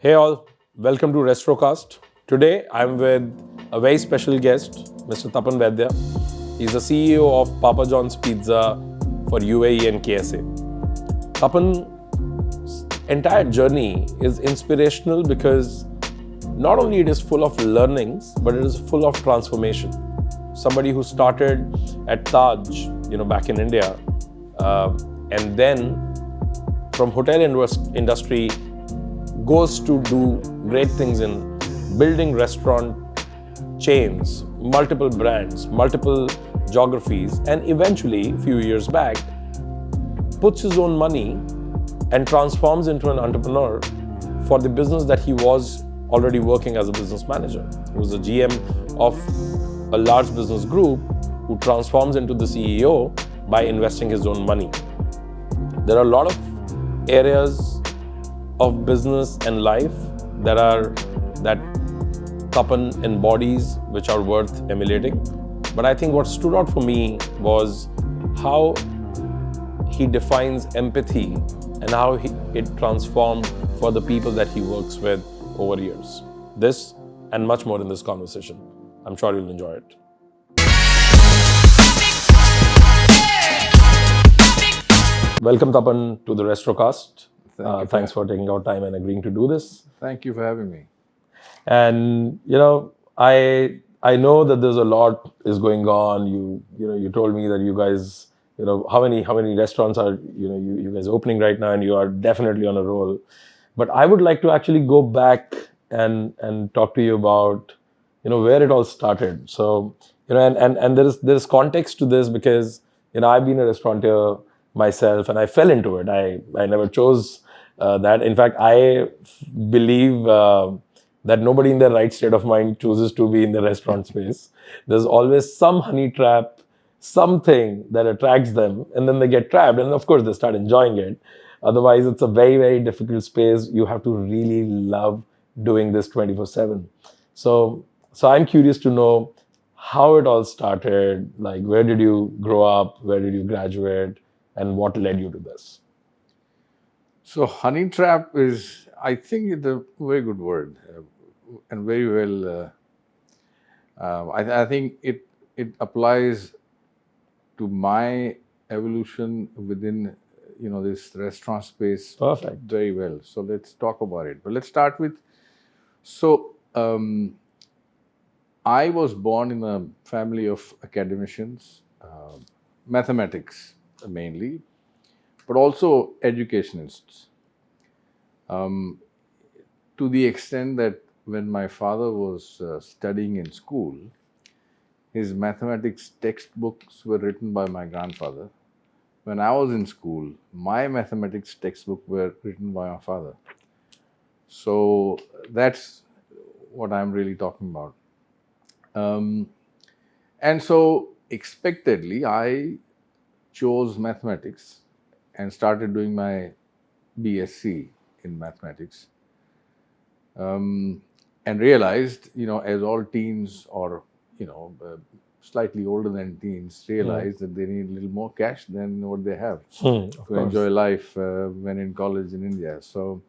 Hey all, welcome to Restrocast. Today I'm with a very special guest, Mr. Tapan Vaidya. He's the CEO of Papa John's Pizza for UAE and KSA. Tapan's entire journey is inspirational because not only it is full of learnings, but it is full of transformation. Somebody who started at Taj, back in India, and then from hotel industry goes to do great things in building restaurant chains, multiple brands, multiple geographies, and eventually, a few years back, puts his own money and transforms into an entrepreneur for the business that he was already working as a business manager. He was the GM of a large business group who transforms into the CEO by investing his own money. There are a lot of areas of business and life that Tapan embodies, which are worth emulating. But I think what stood out for me was how he defines empathy and how it transformed for the people that he works with over years. This and much more in this conversation. I'm sure you'll enjoy it. Welcome, Tapan, to the Restrocast. Thanks for taking out time and agreeing to do this. Thank you for having me. And I know that there's a lot is going on. You told me that you guys, how many restaurants are you guys opening right now, and you are definitely on a roll. But I would like to actually go back and talk to you about where it all started. So and there's context to this because I've been a restaurateur myself, and I fell into it. I never chose that. In fact, I believe that nobody in their right state of mind chooses to be in the restaurant space. There's always some honey trap, something that attracts them, and then they get trapped. And of course, they start enjoying it. Otherwise, it's a very, very difficult space. You have to really love doing this 24/7. So I'm curious to know how it all started. Like, where did you grow up? Where did you graduate? And what led you to this? So, honey trap is, I think, it's a very good word and very well. I think it applies to my evolution within this restaurant space. Perfect. Very well. So let's talk about it. But let's start with. So I was born in a family of academicians, mathematics mainly, but also educationists. To the extent that when my father was studying in school, his mathematics textbooks were written by my grandfather. When I was in school, my mathematics textbook were written by my father. So that's what I'm really talking about. And so expectedly, I chose mathematics and started doing my BSc in mathematics, and realized, as all teens or slightly older than teens realize that they need a little more cash than what they have to enjoy life when in college in India. So,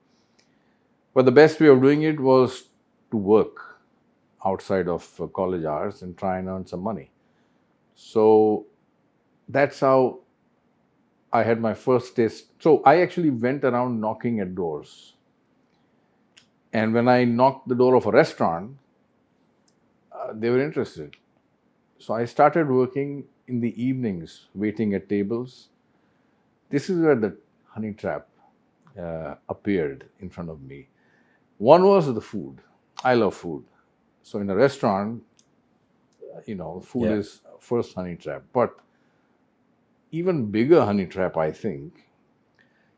but the best way of doing it was to work outside of college hours and try and earn some money. So that's how I had my first taste. So I actually went around knocking at doors. And when I knocked the door of a restaurant, they were interested. So I started working in the evenings, waiting at tables. This is where the honey trap appeared in front of me. One was the food. I love food. So in a restaurant, food is first honey trap. But even bigger honey trap, I think,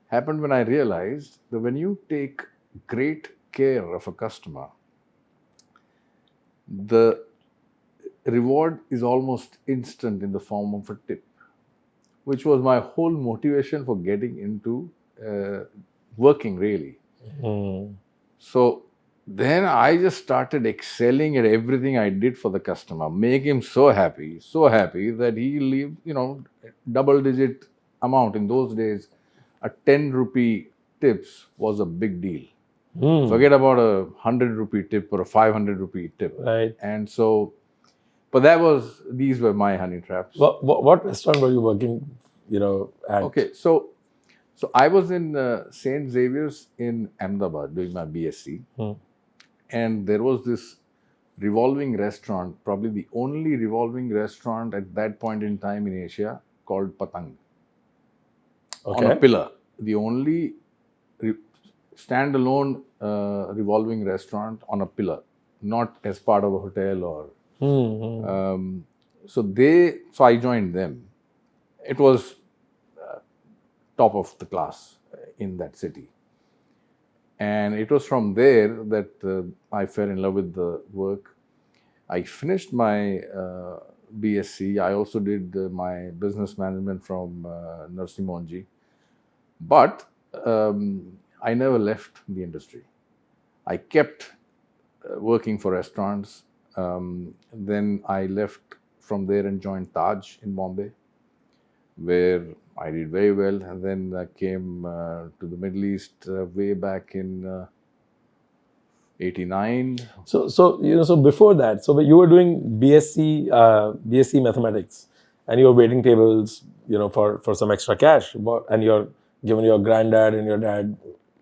happened when I realized that when you take great care of a customer, the reward is almost instant in the form of a tip, which was my whole motivation for getting into working, really. So then I just started excelling at everything I did for the customer, make him so happy that he leave, double-digit amount. In those days, a 10 rupee tips was a big deal. Forget about a 100 rupee tip or a 500 rupee tip. Right. And so, but these were my honey traps. What restaurant were you working, at? Okay, so I was in St. Xavier's in Ahmedabad doing my BSc, and there was this revolving restaurant, probably the only revolving restaurant at that point in time in Asia, called Patang. On a Okay. pillar. The only standalone revolving restaurant on a pillar, not as part of a hotel or. So I joined them. It was top of the class in that city. And it was from there that I fell in love with the work. I finished my BSc. I also did my business management from Narsi Monji. But I never left the industry. I kept working for restaurants. Then I left from there and joined Taj in Bombay, where I did very well. And then I came to the Middle East way back in 89. So before that, so you were doing BSc mathematics, and you were waiting tables, for some extra cash, and given your granddad and your dad,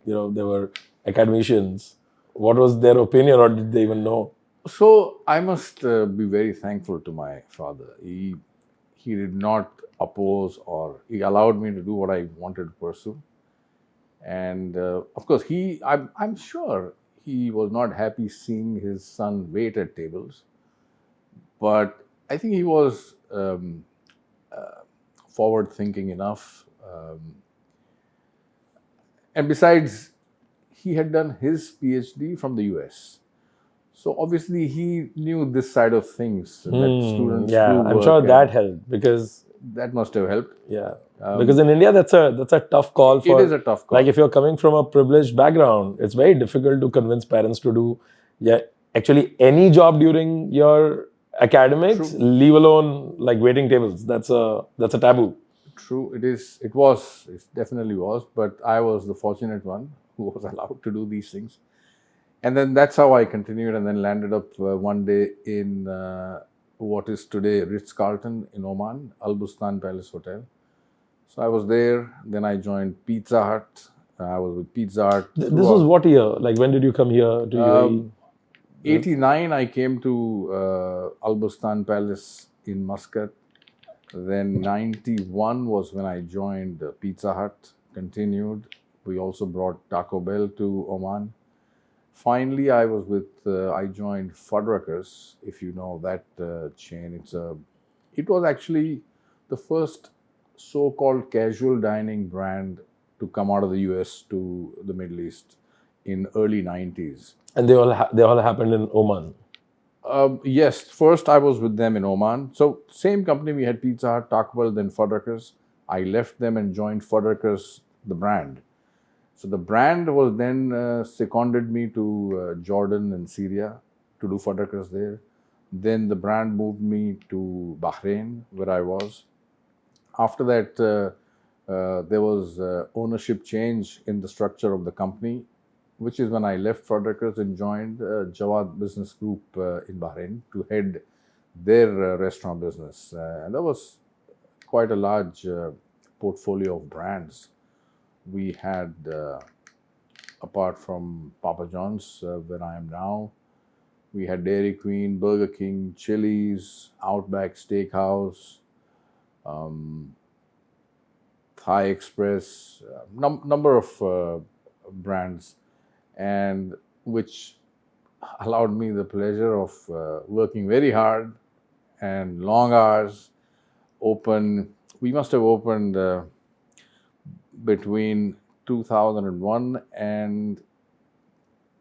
they were academicians. What was their opinion, or did they even know? So I must be very thankful to my father. He did not oppose, or he allowed me to do what I wanted to pursue. And of course, I'm sure he was not happy seeing his son wait at tables, but I think he was forward thinking enough. And besides, he had done his PhD from the US. So obviously he knew this side of things that students do I'm work, sure and that helped, because that must have helped. because in India that's a tough call for. It is a tough call. Like, if you're coming from a privileged background, it's very difficult to convince parents to do actually any job during your academics, leave alone like waiting tables. That's a taboo. True, it definitely was, but I was the fortunate one who was allowed to do these things. And then that's how I continued, and then landed up one day in what is today Ritz-Carlton in Oman, Al Bustan Palace Hotel. So I was there, then I joined Pizza Hut. I was with Pizza Hut. This was what year? Like, when did you come here to UAE? 89, I came to Al Bustan Palace in Muscat. Then 91 was when I joined Pizza Hut, continued. We also brought Taco Bell to Oman. Finally, I joined Fuddruckers, if you know that chain. It was actually the first so-called casual dining brand to come out of the US to the Middle East in early 90s. And they all happened in Oman. Yes, first I was with them in Oman. So same company, we had Pizza Hut, Taco Bell, then Fuddruckers. I left them and joined Fuddruckers, the brand. So the brand was then seconded me to Jordan and Syria to do Fuddruckers there. Then the brand moved me to Bahrain, where I was. After that, there was ownership change in the structure of the company, which is when I left Fuddruckers and joined Jawad Business Group in Bahrain to head their restaurant business. And that was quite a large portfolio of brands. We had, apart from Papa John's, where I am now, we had Dairy Queen, Burger King, Chili's, Outback Steakhouse, Thai Express, number of brands, and which allowed me the pleasure of working very hard and long hours. We must have opened between 2001 and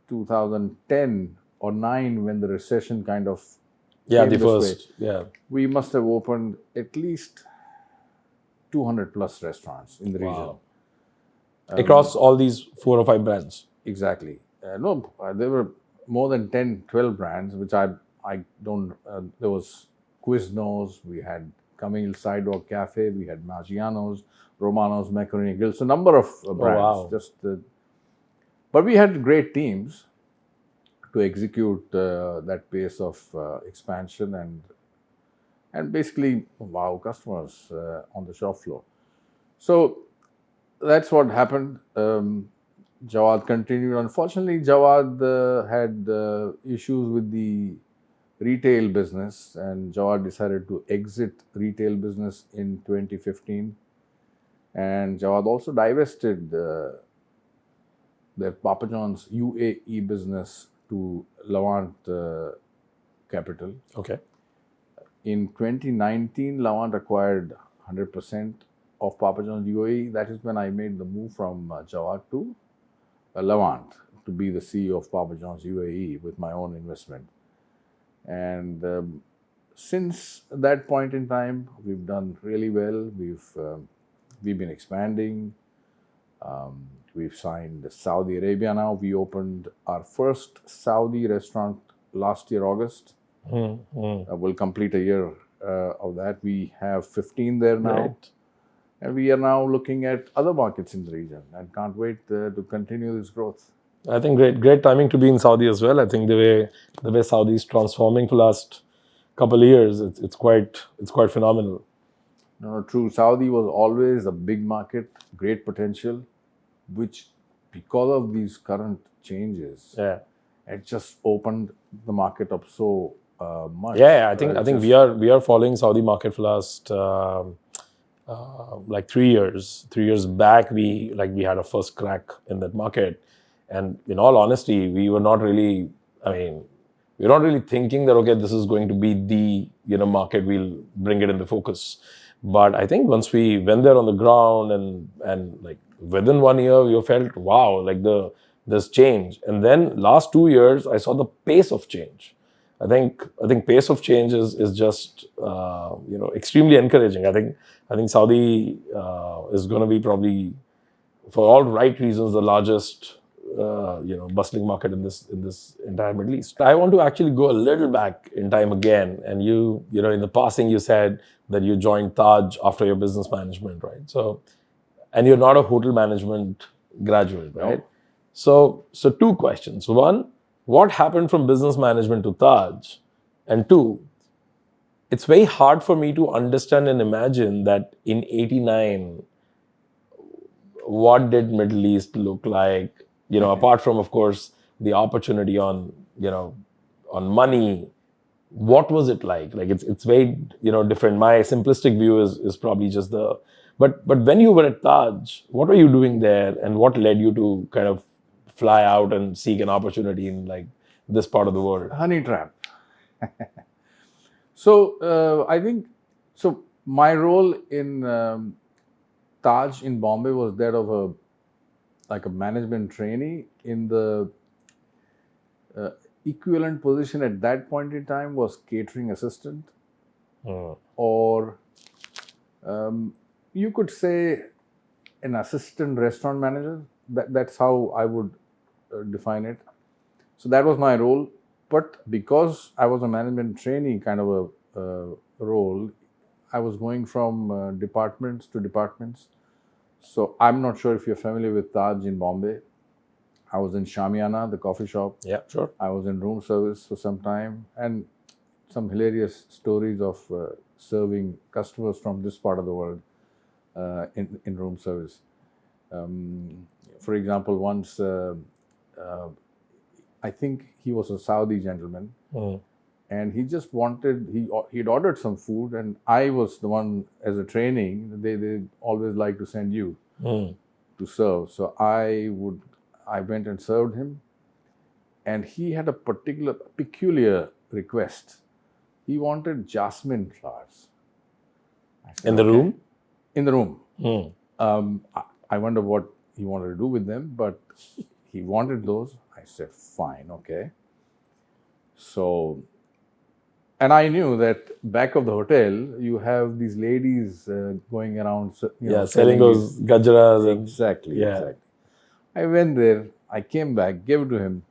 2010 or 9, when the recession kind of came the this first way. We must have opened at least 200 plus restaurants in the region. Across all these 4 or 5 brands. Exactly. There were more than 10, 12 brands, which I don't, there was Quiznos, we had Camille Sidewalk Cafe, we had Maggiano's, Romano's Macaroni Grill. So, number of brands. wow. Just But we had great teams to execute that pace of expansion and basically wow customers on the shop floor. So that's what happened. Jawad continued. Unfortunately, Jawad had issues with the retail business, and Jawad decided to exit retail business in 2015. And Jawad also divested their Papa John's UAE business to Levant Capital. Okay. In 2019, Levant acquired 100% of Papa John's UAE. That is when I made the move from Jawad to Levant to be the CEO of Papa John's UAE with my own investment. And since that point in time, we've done really well. We've been expanding. We've signed Saudi Arabia now. We opened our first Saudi restaurant last year, August. We'll complete a year of that. We have 15 there now. Right. And we are now looking at other markets in the region and can't wait to continue this growth. I think great timing to be in Saudi as well. I think the way Saudi is transforming for the last couple of years, it's quite phenomenal. No, true. Saudi was always a big market, great potential, which because of these current changes, it just opened the market up so much. Yeah, I think we are following Saudi market for last like 3 years. 3 years back, we had a first crack in that market, and in all honesty, we were not really thinking that okay, this is going to be the market. We'll bring it into focus. But I think once we went there on the ground and like within 1 year, we felt wow, like there's change. And then last 2 years, I saw the pace of change. I think pace of change is just extremely encouraging. I think Saudi is going to be probably, for all right reasons, the largest bustling market in this entire Middle East. I want to actually go a little back in time again. And you in the passing you said that you joined Taj after your business management, right? So, and you're not a hotel management graduate, right? No. So 2 questions. 1, what happened from business management to Taj? And 2, it's very hard for me to understand and imagine that in '89, what did Middle East look like? Apart from, of course, the opportunity on money, what was it like? Like it's very different. My simplistic view is probably just but when you were at Taj, what were you doing there, and what led you to kind of fly out and seek an opportunity in like this part of the world? Honey trap. So I think so. My role in Taj in Bombay was that of a management trainee. In the equivalent position at that point in time was catering assistant, or you could say an assistant restaurant manager. That's how I would define it. So that was my role. But because I was a management trainee kind of a role, I was going from departments to departments. So I'm not sure if you're familiar with Taj in Bombay. I was in Shamiana, the coffee shop. Yeah, sure. I was in room service for some time, and some hilarious stories of serving customers from this part of the world in room service. For example, once I think he was a Saudi gentleman, and he just wanted, he'd ordered some food, and I was the one as a training. They always like to send you to serve. So I went and served him, and he had a peculiar request. He wanted jasmine flowers. Said, in the room? In the room. I wonder what he wanted to do with them, but he wanted those. I said, fine, okay. So, and I knew that back of the hotel, you have these ladies going around, selling those gajaras. Exactly. I went there, I came back, gave it to him.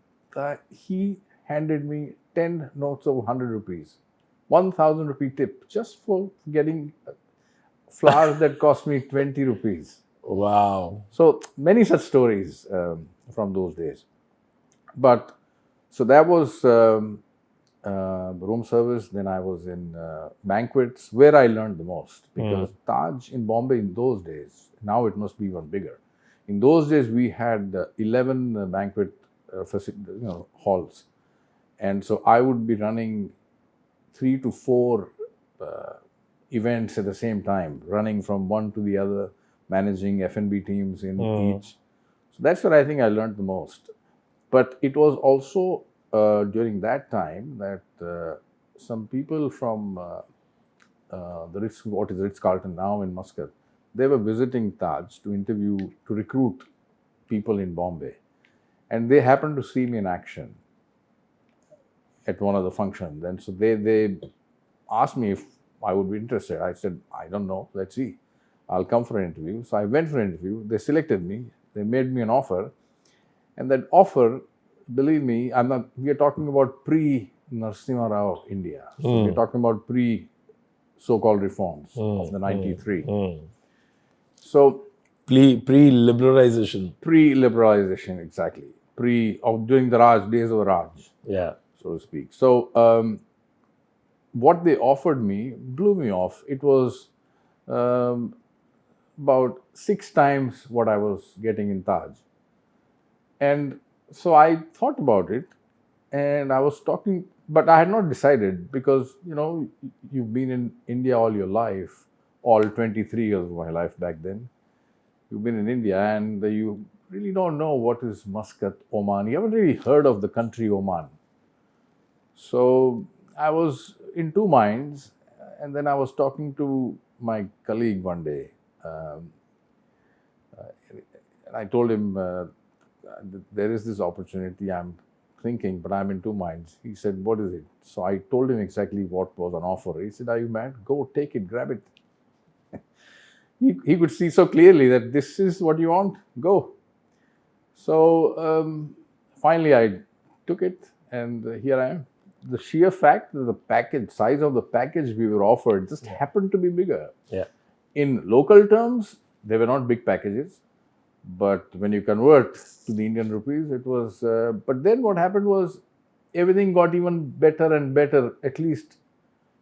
He handed me 10 notes of 100 rupees, 1,000 rupee tip, just for getting flowers that cost me 20 rupees. Wow. So many such stories. from those days. But so that was room service. Then I was in banquets, where I learned the most, because Taj in Bombay in those days, now it must be even bigger. In those days, we had 11 banquet halls, and so I would be running 3 to 4 events at the same time, running from one to the other, managing F&B teams in each. So that's what I think I learned the most. But it was also during that time that some people from the Ritz-Carlton now in Muscat, they were visiting Taj to recruit people in Bombay. And they happened to see me in action at one of the functions. And so they asked me if I would be interested. I said, I don't know, let's see. I'll come for an interview. So I went for an interview. They selected me. They made me an offer. And that offer, believe me, we are talking about pre-Narasimha Rao India. So we're talking about so-called reforms of the 93. So pre-liberalization. Pre-liberalization, exactly. During the days of Raj, so to speak. So what they offered me blew me off. It was about 6 times what I was getting in Taj. And so I thought about it, and I was talking, but I had not decided, because, you've been in India all your life, all 23 years of my life back then. You've been in India, and you really don't know what is Muscat, Oman. You haven't really heard of the country Oman. So I was in two minds, and then I was talking to my colleague one day, and I told him, there is this opportunity I'm thinking, but I'm in two minds. He said, what is it? So I told him exactly what was on offer. He said, are you mad? Go, take it, grab it. He could see so clearly that this is what you want, go. So finally I took it, and here I am. The sheer fact that the size of the package we were offered just happened to be bigger. Yeah. In local terms, they were not big packages. But when you convert to the Indian rupees, it was. But then what happened was, everything got even better and better. At least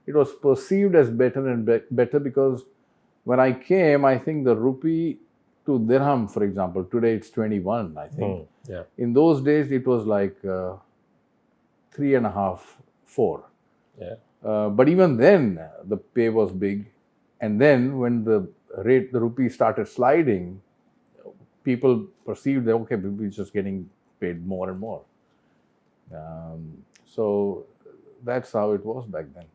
it was perceived as better and better, because when I came, I think the rupee to dirham, for example, today it's 21, I think. In those days, it was like 3.5, 4. Yeah. But even then, the pay was big. And then when the rupee started sliding, people perceived that, okay, we're just getting paid more and more. So that's how it was back then.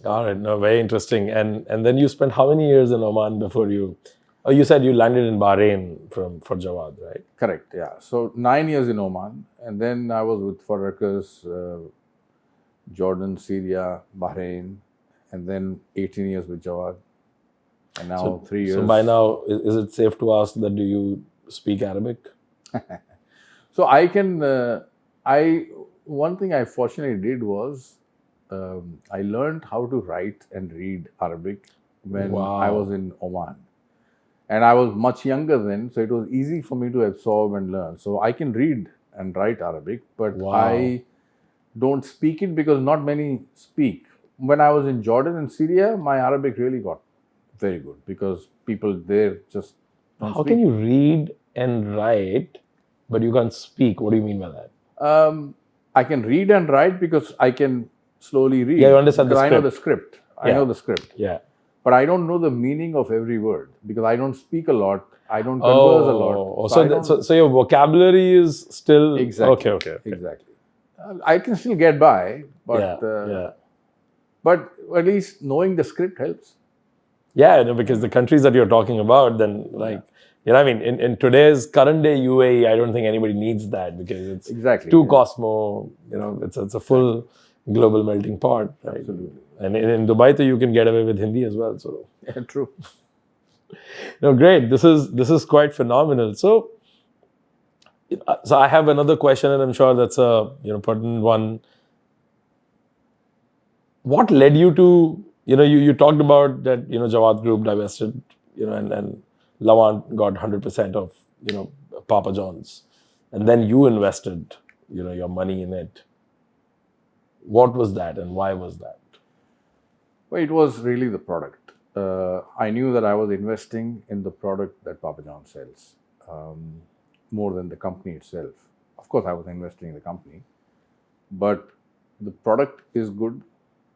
All right, no, very interesting. And then you spent how many years in Oman before you said you landed in Bahrain for Jawad, right? Correct, yeah. So 9 years in Oman, and then I was with Fuddruckers, Jordan, Syria, Bahrain, and then 18 years with Jawad. And now 3 years. So by now, is it safe to ask that do you speak Arabic? So I can, one thing I fortunately did was, I learned how to write and read Arabic when I was in Oman. And I was much younger then, so it was easy for me to absorb and learn. So I can read and write Arabic, but I don't speak it because not many speak. When I was in Jordan and Syria, my Arabic really got very good, because people there just don't speak. How can you read and write, but you can't speak? What do you mean by that? I can read and write because I can slowly read. Yeah, you understand the script. I know the script. I know the script. Yeah. But I don't know the meaning of every word, because I don't speak a lot. I don't converse a lot. So your vocabulary is still... Exactly. Okay. Exactly. I can still get by, but but at least knowing the script helps. Yeah, because the countries that you're talking about, then in today's current day UAE, I don't think anybody needs that, because it's too Cosmo. It's a full global melting pot. Right? Absolutely. And in Dubai, you can get away with Hindi as well. So yeah, true. No, great. This is quite phenomenal. So I have another question, and I'm sure that's a pertinent one. What led you to you talked about that Jawad Group divested and Lavant got 100% of Papa John's. and then you invested, your money in it. What was that, and why was that? Well, it was really the product. I knew that I was investing in the product that Papa John sells, more than the company itself. Of course, I was investing in the company, but the product is good.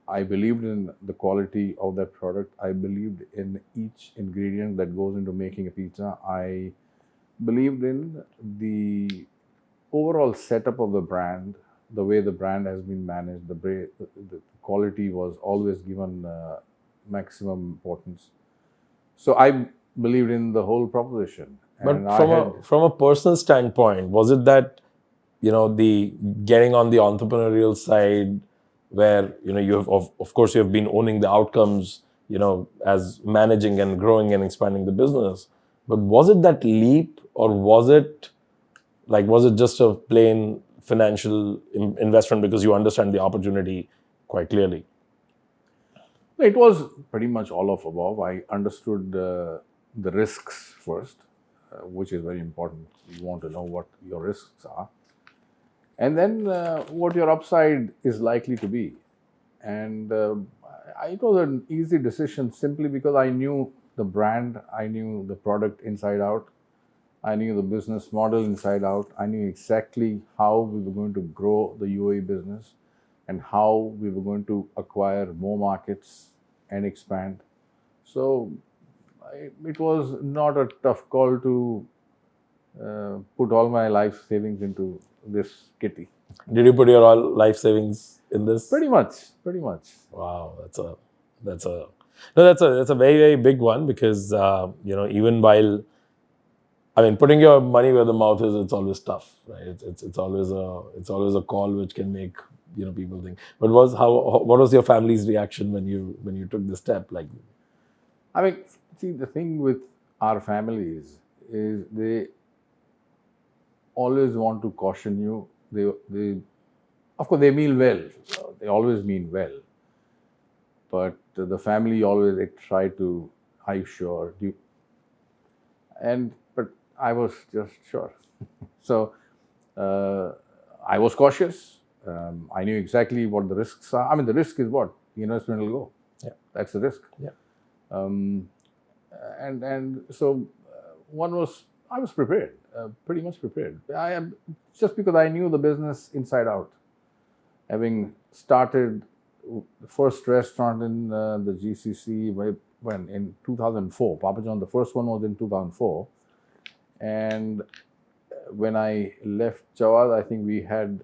I believed in the quality of that product. I believed in each ingredient that goes into making a pizza. I believed in the overall setup of the brand, the way the brand has been managed, the quality was always given maximum importance. So I believed in the whole proposition. But from a personal standpoint, was it that the getting on the entrepreneurial side, where you have of course you have been owning the outcomes, as managing and growing and expanding the business, but was it that leap, or was it just a plain financial investment because you understand the opportunity quite clearly? It was pretty much all of above. I understood the risks first, which is very important. You want to know what your risks are, and then what your upside is likely to be. And it was an easy decision simply because I knew the brand, I knew the product inside out, I knew the business model inside out, I knew exactly how we were going to grow the UAE business and how we were going to acquire more markets and expand. So it was not a tough call to put all my life savings into this kitty. Did you put your all life savings in this? Pretty much. Wow, that's a very, very big one, because even while, putting your money where the mouth is, it's always tough, right? It's always a call which can make people think. But what was your family's reaction when you took this step? See, the thing with our families is they always want to caution you. They of course they mean well. They always mean well. But the family always they try to, are you sure? But I was just sure. So I was cautious. I knew exactly what the risks are. The risk is what? The investment will go. Yeah. That's the risk. Yeah. And so I was prepared, pretty much prepared. I am just because I knew the business inside out. Having started the first restaurant in the GCC when in 2004, Papa John, the first one was in 2004, and when I left Jawad, I think we had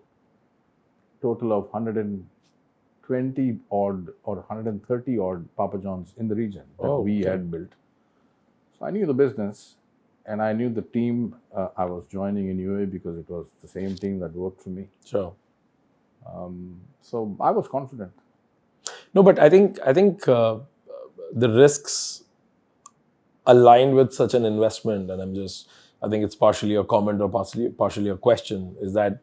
total of 120 odd or 130 odd Papa Johns in the region that we had built. So I knew the business, and I knew the team I was joining in UAE because it was the same team that worked for me. Sure. So I was confident. No, but I think the risks aligned with such an investment, and I think it's partially a comment or partially a question, is that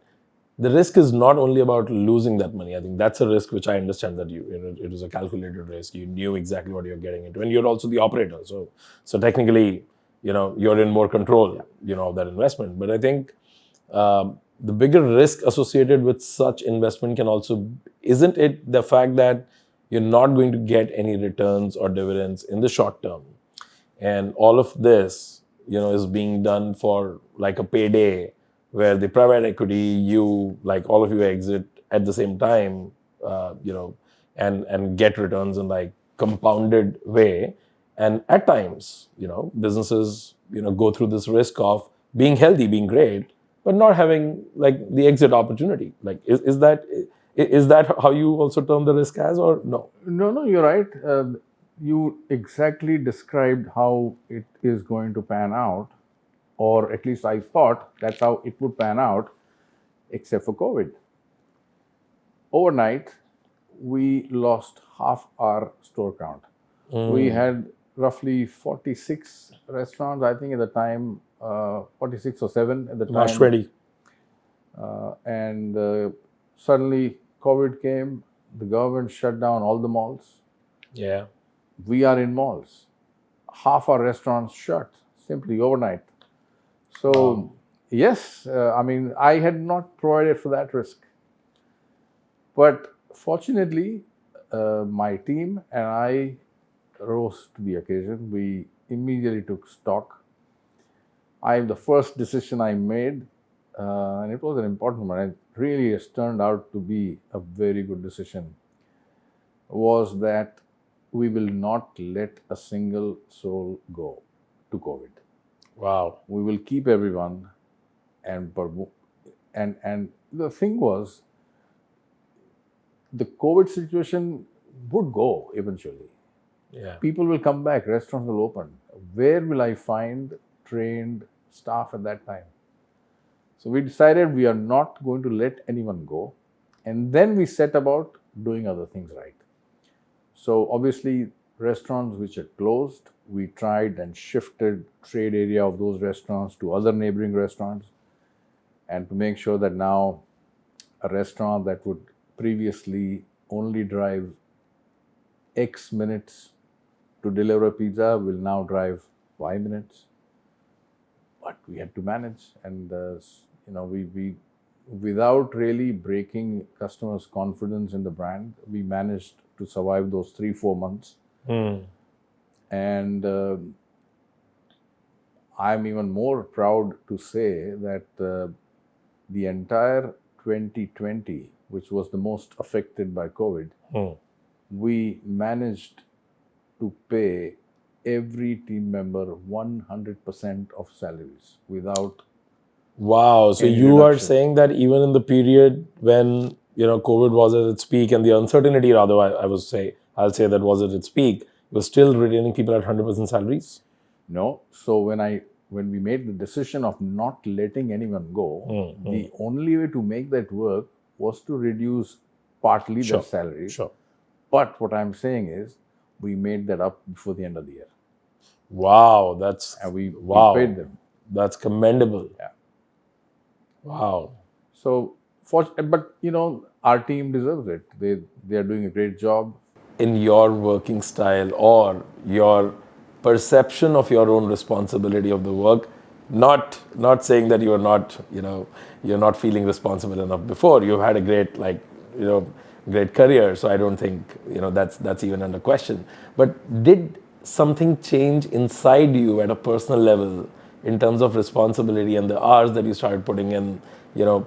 the risk is not only about losing that money. I think that's a risk which I understand that it was a calculated risk. You knew exactly what you're getting into, and you're also the operator. So technically, you're in more control, of that investment. But I think the bigger risk associated with such investment isn't it the fact that you're not going to get any returns or dividends in the short term, and all of this, is being done for like a payday, where the private equity, all of you exit at the same time, and get returns in like compounded way. And at times, businesses, go through this risk of being healthy, being great, but not having like the exit opportunity. Like, is that how you also term the risk as, or no? No, you're right. You exactly described how it is going to pan out, or at least I thought that's how it would pan out, except for COVID. Overnight, we lost half our store count. We had roughly 46 restaurants, I think at the time, 46 or 7 at the time. March 20. And suddenly COVID came, the government shut down all the malls. Yeah. We are in malls. Half our restaurants shut, simply overnight. So Yes, I mean, I had not provided for that risk. But fortunately, my team and I rose to the occasion. We immediately took stock. The first decision I made, and it was an important one, it really has turned out to be a very good decision, was that we will not let a single soul go to COVID. Wow. We will keep everyone, and the thing was, the COVID situation would go eventually. Yeah. People will come back, restaurants will open. Where will I find trained staff at that time? So we decided we are not going to let anyone go. And then we set about doing other things right. So obviously, restaurants which are closed, we tried and shifted trade area of those restaurants to other neighboring restaurants, and to make sure that now a restaurant that would previously only drive X minutes to deliver a pizza will now drive 5 minutes. But we had to manage, and we without really breaking customers' confidence in the brand, we managed to survive those 3-4 months. And I'm even more proud to say that the entire 2020, which was the most affected by COVID, we managed to pay every team member 100% of salaries without. Wow. So any you are reduction. saying that even in the period when, COVID was at its peak and the uncertainty, rather, I'll say that was at its peak, you're still retaining people at 100% salaries? No. So when we made the decision of not letting anyone go, the only way to make that work was to reduce partly their salaries. Sure. But what I'm saying is, we made that up before the end of the year. Wow. And we Wow. paid them. That's commendable. Yeah. Wow. So, but our team deserves it. They are doing a great job. In your working style or your perception of your own responsibility of the work, not saying that you're not feeling responsible enough before. You've had a great great career, so I don't think that's even under question. But did something change inside you at a personal level in terms of responsibility and the hours that you started putting in,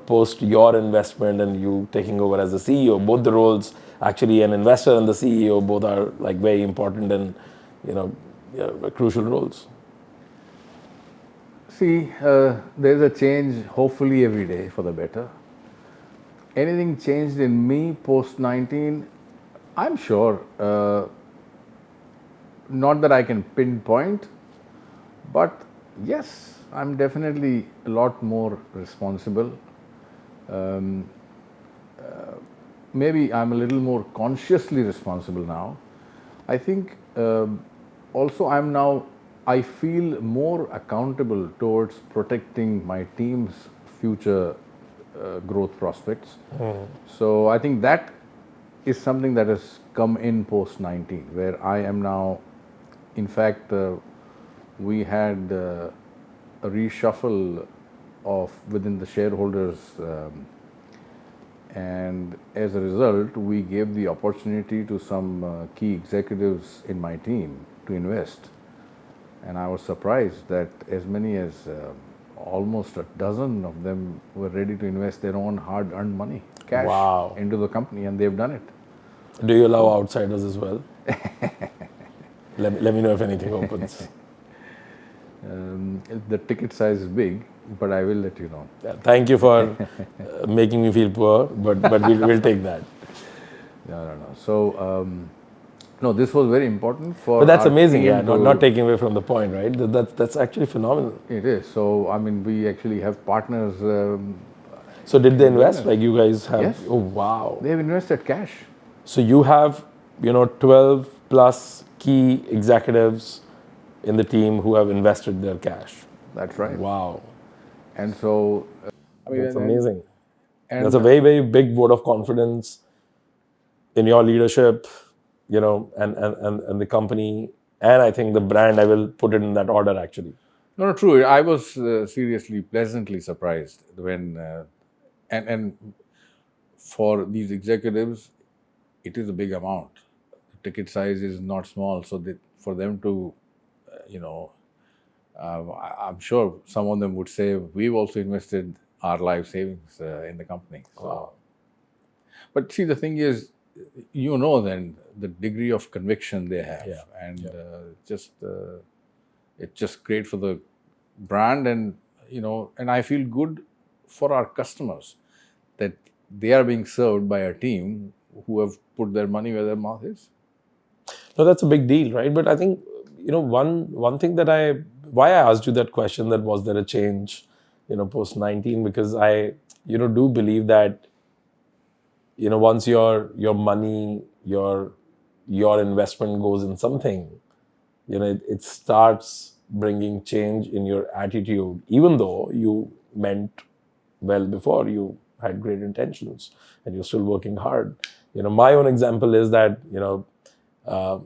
post your investment and you taking over as the CEO? Both the roles, actually, an investor and the CEO, both are like very important and crucial roles. See, there's a change, hopefully every day for the better. Anything changed in me post 19? I'm sure. Not that I can pinpoint, but yes, I'm definitely a lot more responsible. Maybe I'm a little more consciously responsible now. I think also I feel more accountable towards protecting my team's future growth prospects. So I think that is something that has come in post 19, where I am now, in fact, we had a reshuffle within the shareholders, and as a result, we gave the opportunity to some key executives in my team to invest. And I was surprised that as many as almost a dozen of them were ready to invest their own hard-earned money, cash, Wow. into the company, and they've done it. Do you allow outsiders as well? Let me know if anything opens. The ticket size is big, but I will let you know. Yeah, thank you for making me feel poor, but we'll take that. No. So, no, this was very important for. But that's our amazing, team yeah. Not taking away from the point, right? That's actually phenomenal. It is. So, I mean, we actually have partners. So did they invest? Like you guys have? Yes. Oh wow. They have invested cash. So you have 12 plus key executives in the team who have invested their cash. That's right. Wow. And so, That's amazing. And That's a very, very big vote of confidence in your leadership, and the company, and I think the brand. I will put it in that order, actually. No, no, true. I was seriously, pleasantly surprised when, and for these executives, it is a big amount. The ticket size is not small, so for them to, you know, I'm sure some of them would say we've also invested our life savings in the company. So, Wow. but see, the thing is, then the degree of conviction they have, Yeah. and Yeah. it's just great for the brand, and and I feel good for our customers that they are being served by a team who have put their money where their mouth is. No, that's a big deal, right? But I think one thing that why I asked you that question, that was there a change, post 19, because I do believe that once your money, your investment goes in something, it starts bringing change in your attitude, even though you meant well before, you had great intentions and you're still working hard. My own example is that uh,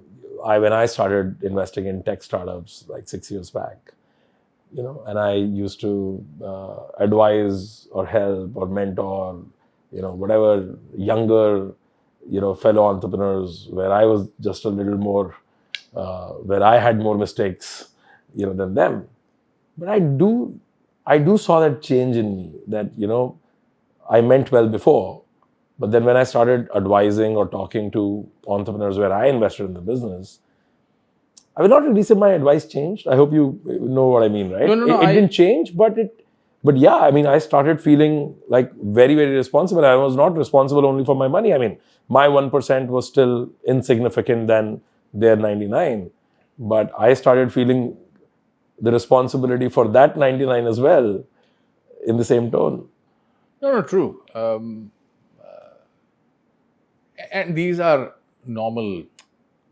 when I started investing in tech startups like 6 years back, and I used to advise or help or mentor, whatever younger, fellow entrepreneurs, where I was just a little more, where I had more mistakes, than them. But I do saw that change in me, that, I meant well before, but then when I started advising or talking to entrepreneurs where I invested in the business, I will not really say my advice changed. I hope you know what I mean, right? No, no, no. It didn't change, but yeah, I mean, I started feeling like very, very responsible. I was not responsible only for my money. I mean, my 1% was still insignificant than their 99, but I started feeling the responsibility for that 99 as well, in the same tone. No, no, true. And these are normal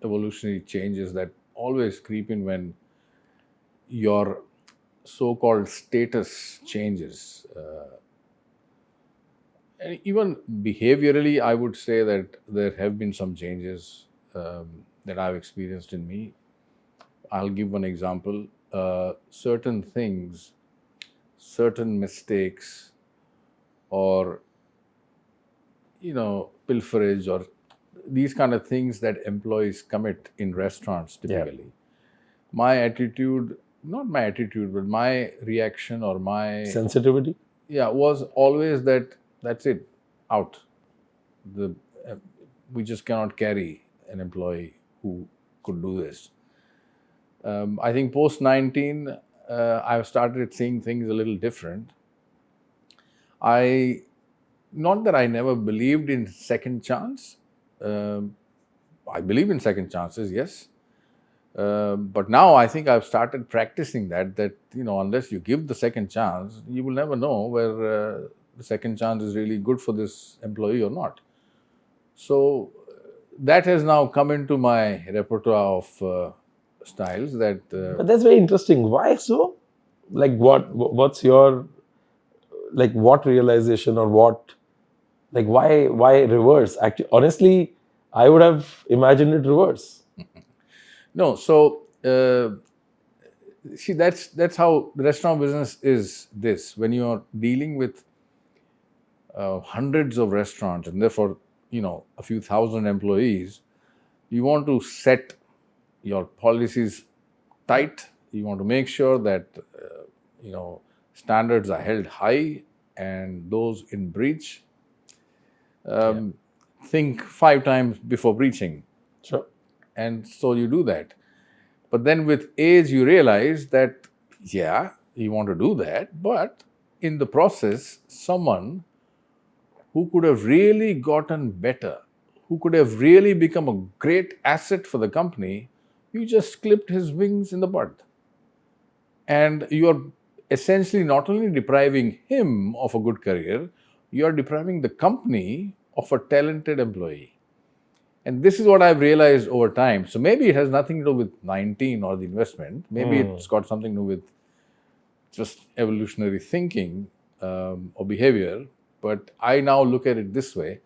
evolutionary changes that always creep in when your so-called status changes. And even behaviorally, I would say that there have been some changes that I've experienced in me. I'll give one example. Certain things, certain mistakes, or pilferage, or these kind of things that employees commit in restaurants typically. My attitude, not my attitude, but my reaction or my Sensitivity. was always that's it, out. The We just cannot carry an employee who could do this. I think post 19, I've started seeing things a little different. I Not that I never believed in second chance. Um, I believe in second chances, yes. But now I think I've started practicing that unless you give the second chance, you will never know where the second chance is really good for this employee or not. So that has now come into my repertoire of styles that But that's very interesting. Why so? Like, what's your, like, what realization, or what, like, why reverse? Actually, honestly, I would have imagined it reverse. no. So see, that's how the restaurant business is. This when you are dealing with hundreds of restaurants and therefore a few thousand employees, you want to set your policies tight. You want to make sure that standards are held high, and those in breach think 5 times before breaching. Sure. And so you do that. But then with age, you realize that, yeah, you want to do that, but in the process, someone who could have really gotten better, who could have really become a great asset for the company, you just clipped his wings in the bud. And you are essentially not only depriving him of a good career, you are depriving the company of a talented employee. And this is what I've realized over time. So maybe it has nothing to do with 19 or the investment. Maybe it's got something to do with just evolutionary thinking or behavior. But I now look at it this way,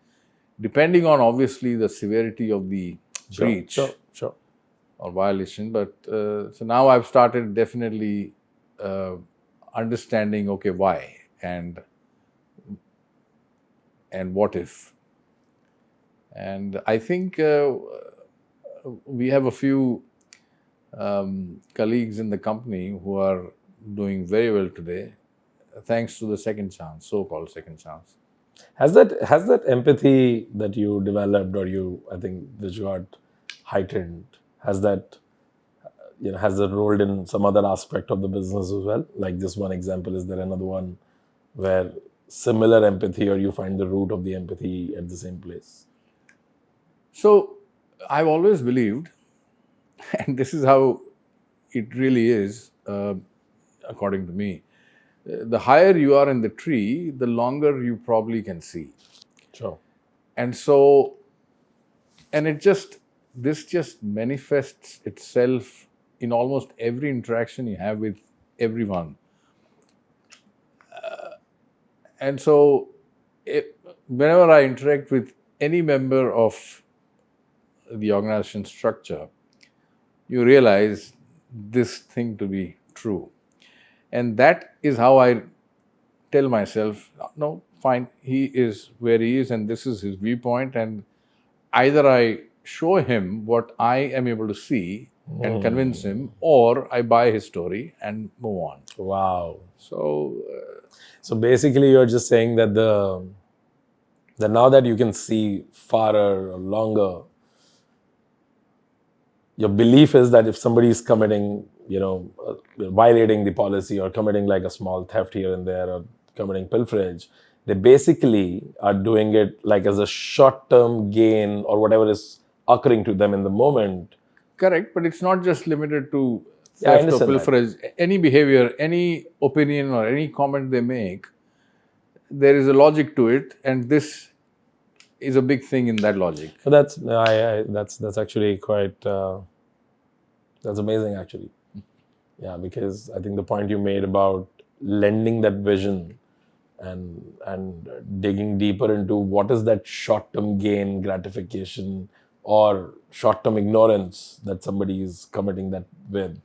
depending on obviously the severity of the breach Sure. or violation. But so now I've started definitely understanding, okay, why and what if. And I think we have a few colleagues in the company who are doing very well today, thanks to the second chance, so-called second chance. Has that empathy that you developed, or I think that you got heightened, has that has it rolled in some other aspect of the business as well? Like this one example, is there another one where similar empathy, or you find the root of the empathy at the same place? So I've always believed, and this is how it really is, according to me, the higher you are in the tree, the longer you probably can see. Sure. And so, and this just manifests itself in almost every interaction you have with everyone. And so, whenever I interact with any member of the organization structure, you realize this thing to be true. And that is how I tell myself, no, fine, he is where he is, and this is his viewpoint. And either I show him what I am able to see and convince him, or I buy his story and move on. Wow. So, basically, you're just saying that now that you can see farther or longer, your belief is that if somebody is committing, violating the policy, or committing like a small theft here and there, or committing pilferage, they basically are doing it like as a short-term gain, or whatever is occurring to them in the moment. correct, but it's not just limited to Yeah, I theft or understand that. pilferage. Any behavior, any opinion, or any comment they make, there is a logic to it, and this is a big thing in that logic. So that's actually quite that's amazing, actually. Yeah, because I think the point you made about lending that vision and digging deeper into what is that short-term gain, gratification, or short-term ignorance that somebody is committing that with.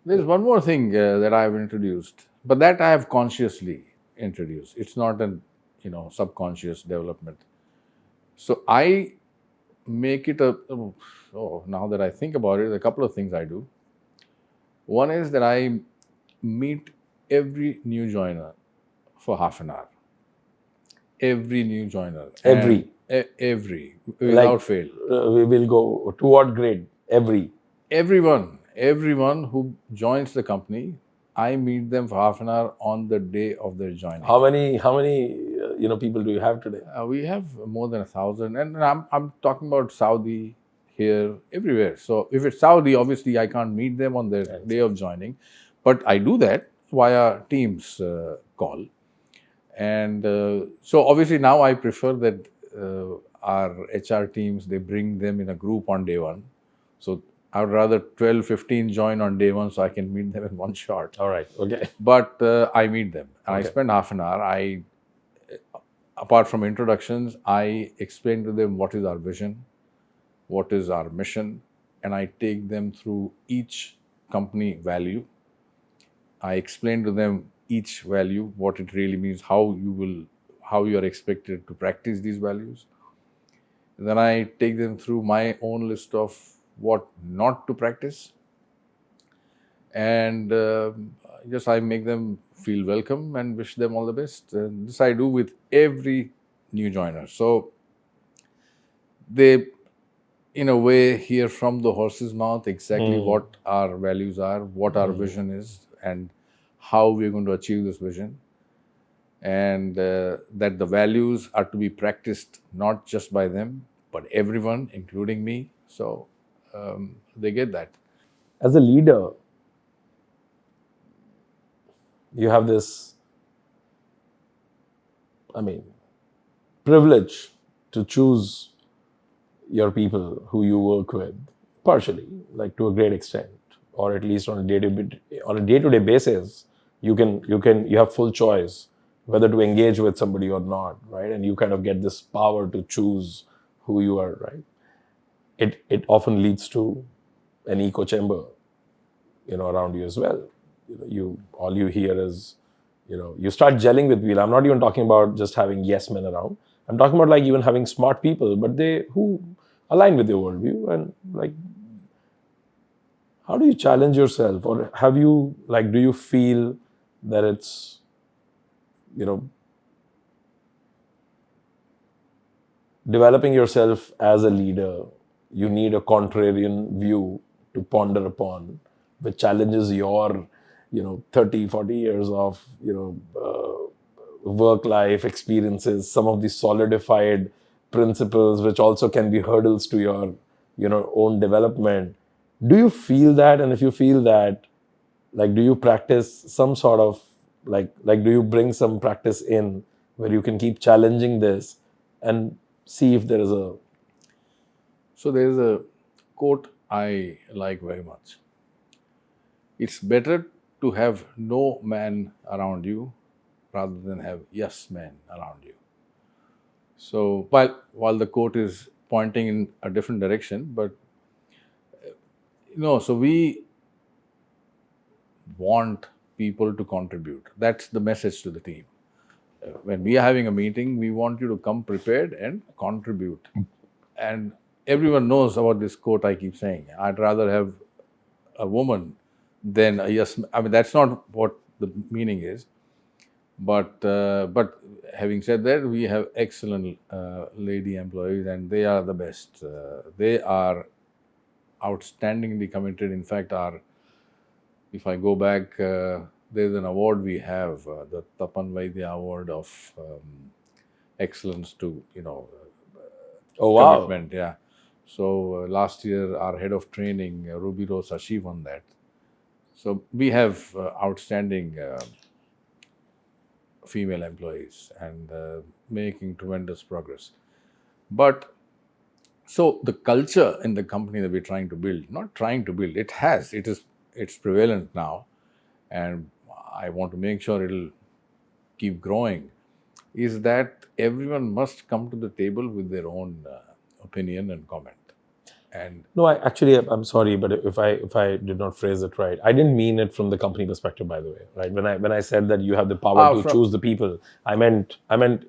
There's one more thing that I have introduced, but that I have consciously introduced. It's not an subconscious development. So I make it now that I think about it, a couple of things I do. One is that I meet every new joiner for half an hour. Every new joiner. Every. Every, without fail. We will go to what grade? Everyone who joins the company, I meet them for half an hour on the day of their joining. How many people do you have today? We have more than 1,000, and I'm talking about Saudi, here, everywhere. So if it's Saudi, obviously I can't meet them on their day of joining, but I do that via Teams call. And so obviously now I prefer that our HR teams, they bring them in a group on day one. So I would rather 12, 15 join on day one so I can meet them in one shot. All right. Okay. But I meet them and Okay. I spend half an hour. Apart from introductions, I explain to them what is our vision, what is our mission, and I take them through each company value. I explain to them each value, what it really means, how you are expected to practice these values. Then I take them through my own list of what not to practice, and just I make them feel welcome and wish them all the best. And this I do with every new joiner. So they, in a way, hear from the horse's mouth exactly what our values are, what our vision is, and how we're going to achieve this vision. And that the values are to be practiced not just by them, but everyone, including me. So they get that. As a leader, you have this, privilege to choose your people who you work with, partially, like to a great extent, or at least on a day-to-day basis, you have full choice whether to engage with somebody or not, right? And you kind of get this power to choose who you are, right? It often leads to an echo chamber, around you as well. all you hear is, you start gelling with people. I'm not even talking about just having yes men around. I'm talking about like even having smart people, but who align with your worldview. And like, how do you challenge yourself, or have you like, do you feel that it's, you know, developing yourself as a leader, you need a contrarian view to ponder upon, which challenges your, 30, 40 years of, work life experiences, some of the solidified principles, which also can be hurdles to your, own development. Do you feel that? And if you feel that, like, do you practice some sort of do you bring some practice in where you can keep challenging this and see if there is a. So there is a quote I like very much. It's better to have no man around you rather than have yes men around you. So while the quote is pointing in a different direction, but so we want people to contribute. That's the message to the team. When we are having a meeting, we want you to come prepared and contribute. And everyone knows about this quote I keep saying. I'd rather have a woman than a yes. I mean, that's not what the meaning is. But having said that, we have excellent lady employees, and they are the best. They are outstandingly committed. In fact, if I go back, there's an award we have, the Tapan Vaidya Award of excellence to Oh wow. commitment. Yeah. So last year, our head of training, Ruby Rose Ashi, won that. So we have outstanding female employees and making tremendous progress. But so the culture in the company that we're trying to build, not trying to build, it's prevalent now, and I want to make sure it'll keep growing, is that everyone must come to the table with their own opinion and comment. And No, I'm sorry, but if I did not phrase it right, I didn't mean it from the company perspective, by the way, right? When I said that you have the power to choose the people, I meant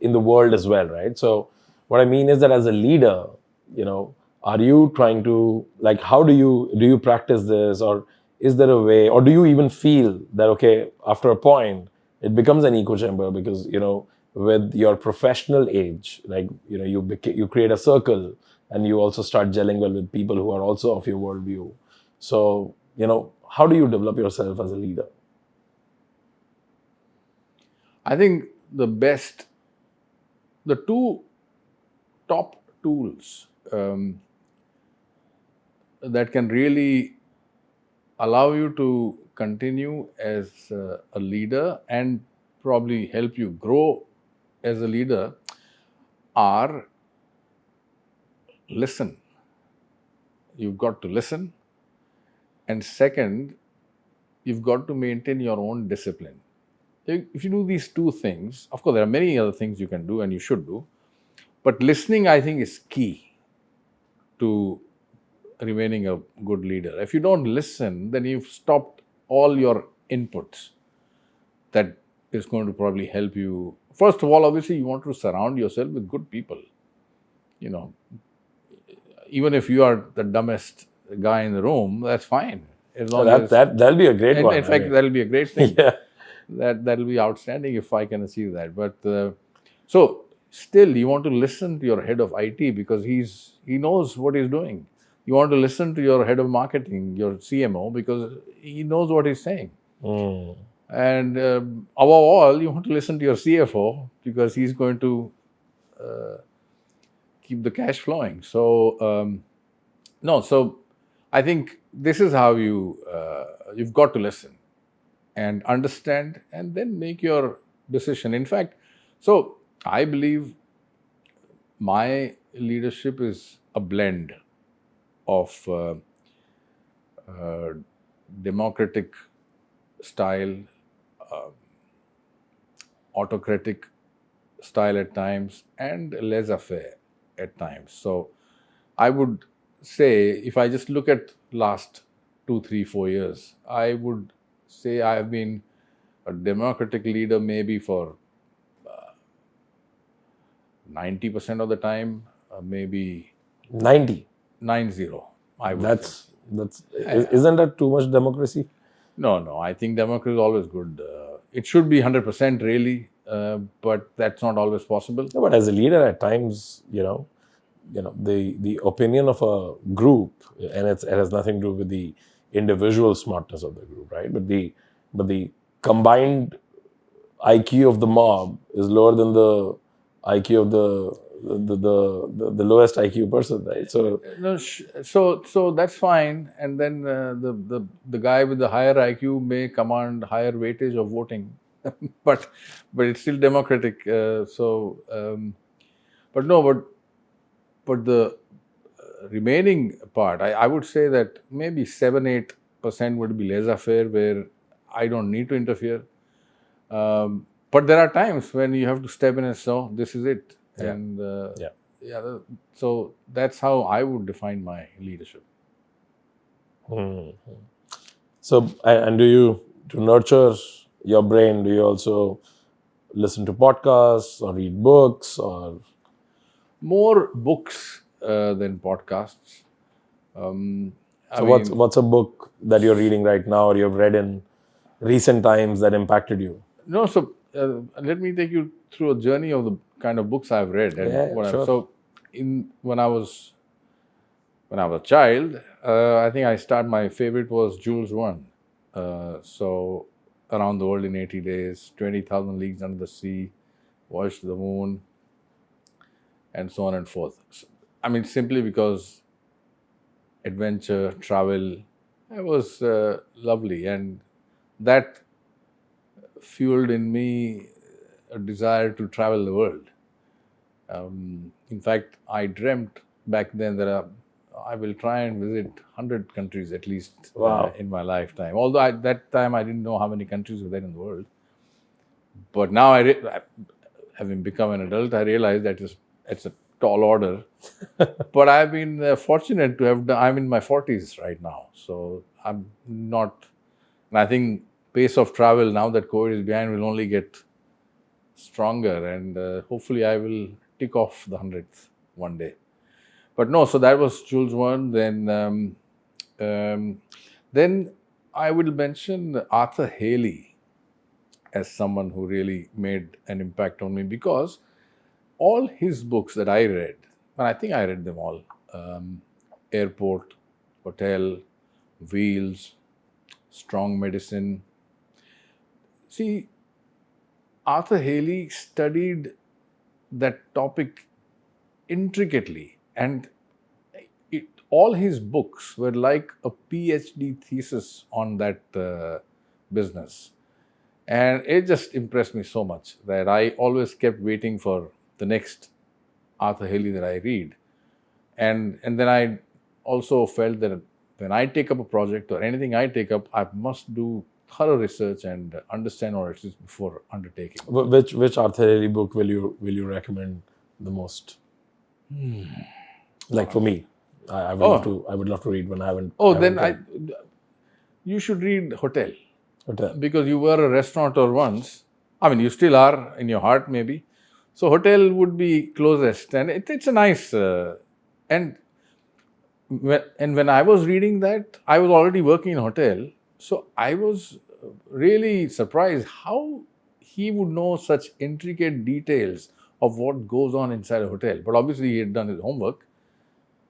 in the world as well, right? So what I mean is that as a leader, are you trying to, like, how do you practice this, or is there a way, or do you even feel that, okay, after a point it becomes an echo chamber because with your professional age, like, you create a circle, and you also start gelling well with people who are also of your worldview. So, how do you develop yourself as a leader? I think the two top tools that can really allow you to continue as a leader and probably help you grow as a leader are: listen. You've got to listen. And second, you've got to maintain your own discipline. If you do these two things, of course, there are many other things you can do and you should do, but listening, I think, is key to remaining a good leader. If you don't listen, then you've stopped all your inputs that is going to probably help you. First of all, obviously, you want to surround yourself with good people. Even if you are the dumbest guy in the room, that's fine. As long as that'll be a great one. In fact, that'll be a great thing. Yeah. That'll be outstanding if I can achieve that. But so still, you want to listen to your head of IT because he knows what he's doing. You want to listen to your head of marketing, your CMO, because he knows what he's saying. And above all, you want to listen to your CFO because he's going to keep the cash flowing. So so I think this is how you've got to listen and understand, and then make your decision. In fact, so I believe my leadership is a blend of democratic style, autocratic style at times, and laissez-faire at times. So I would say, if I just look at last 2, 3, 4 years, I would say I have been a democratic leader maybe for 90% of the time, maybe 90. 90, I would say. Isn't that too much democracy? No. I think democracy is always good. It should be 100% really, but that's not always possible. No, but as a leader, at times, the opinion of a group, and it has nothing to do with the individual smartness of the group, right? But the combined IQ of the mob is lower than the IQ of the lowest IQ person, right? So No, so that's fine. And then the guy with the higher IQ may command higher weightage of voting, but it's still democratic. But no, but the remaining part, I would say that maybe 7-8% would be laissez-faire, where I don't need to interfere. But there are times when you have to step in and say, "Oh, this is it." Yeah. And yeah. so that's how I would define my leadership. So, and to nurture your brain, do you also listen to podcasts or read books or? More books than podcasts. So what's a book that you're reading right now or you've read in recent times that impacted you? No, so let me take you through a journey of the kind of books I've read. And Yeah, sure. So when I was a child, I think my favorite was Jules Verne. So Around the World in 80 Days, 20,000 Leagues Under the Sea, Voyage to the Moon, and so on and forth. I mean, simply because adventure, travel, it was lovely, and that fueled in me a desire to travel the world. In fact, I dreamt back then that I will try and visit 100 countries at least Wow. in my lifetime. Although at that time I didn't know how many countries were there in the world. But now, having become an adult, I realize that it's a tall order. But I've been fortunate to have I'm in my 40s right now. So I'm not, and I think pace of travel now that COVID is behind will only get stronger, and hopefully I will tick off the 100th one day. But no, so that was Jules Verne. Then I will mention Arthur Haley as someone who really made an impact on me, because all his books that I read, and I think I read them all, Airport, Hotel, Wheels, Strong Medicine. See, Arthur Haley studied that topic intricately, and all his books were like a PhD thesis on that business. And it just impressed me so much that I always kept waiting for the next Arthur Haley that I read. And then I also felt that when I take up a project or anything I take up, I must do thorough research and understand what it is before undertaking. Which Arthur Haley book will you recommend the most? Like for me, I would love to read one. I haven't. You should read Hotel. Hotel. Because you were a restaurateur once. I mean, you still are in your heart, maybe. So Hotel would be closest, and it's a nice. And when I was reading that, I was already working in Hotel, so I was really surprised how he would know such intricate details of what goes on inside a hotel. But obviously, he had done his homework.